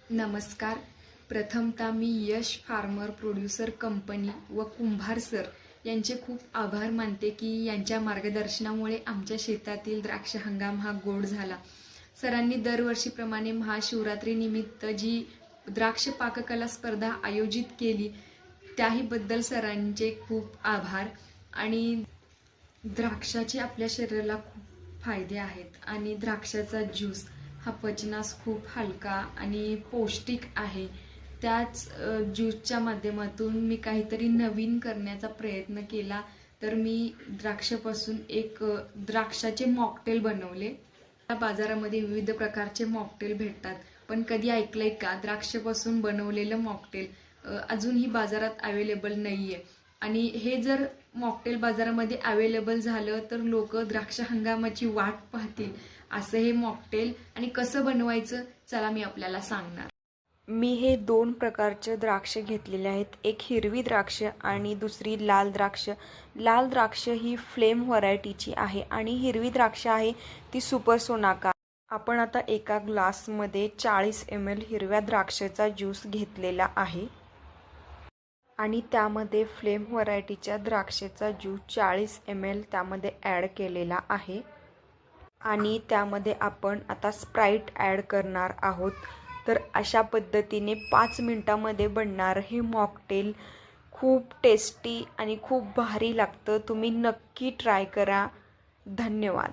नमस्कार. प्रथमतः मी यश farmer producer company व कुंभार सर यांचे खूप आभार मानते की यांच्या मार्गदर्शनामुळे आमच्या शेतातील द्राक्ष हंगाम हा गोड झाला. सरांनी दरवर्षीप्रमाणे महाशिवरात्रीनिमित्त जी द्राक्ष पाककला स्पर्धा आयोजित केली त्याहीबद्दल सरांचे खूप आभार. आणि द्राक्षाचे आपल्या शरीराला खूप फायदे आहेत आणि द्राक्षाचा ज्यूस हा पचनास खूप हलका आणि पौष्टिक आहे. त्याच ज्यूसच्या माध्यमातून मी काहीतरी नवीन करण्याचा प्रयत्न केला, तर मी द्राक्षापासून एक द्राक्षाचे मॉकटेल बनवले. बाजारामध्ये विविध प्रकारचे मॉकटेल भेटतात, पण कधी ऐकलंय का द्राक्षापासून बनवलेलं मॉकटेल? अजूनही बाजारात अवेलेबल नाहीये. आणि हे जर मॉकटेल बाजारामध्ये अवेलेबल झालं तर लोक द्राक्ष हंगामाची वाट पाहतील. असं हे मॉकटेल आणि कसं बनवायचं चला मी आपल्याला सांगणार. मी हे 2 प्रकारचे द्राक्ष घेतलेले आहेत. एक हिरवी द्राक्ष आणि दुसरी लाल द्राक्ष. लाल द्राक्ष ही फ्लेम व्हरायटीची आहे आणि हिरवी द्राक्ष आहे ती सुपर सोनाका. आपण आता एका ग्लासमध्ये 40 ml हिरव्या द्राक्षाचा ज्यूस घेतलेला आहे आणि त्यामध्ये फ्लेम व्हरायटीच्या द्राक्षाचा ज्यूस 40 ml त्यामध्ये ॲड केलेला आहे. आणि त्यामध्ये आपण आता स्प्राईट ॲड करणार आहोत. तर अशा पद्धतीने 5 मिनिटांमध्ये बनणार हे मॉकटेल खूप टेस्टी आणि खूप भारी लागतं. तुम्ही नक्की ट्राय करा. धन्यवाद.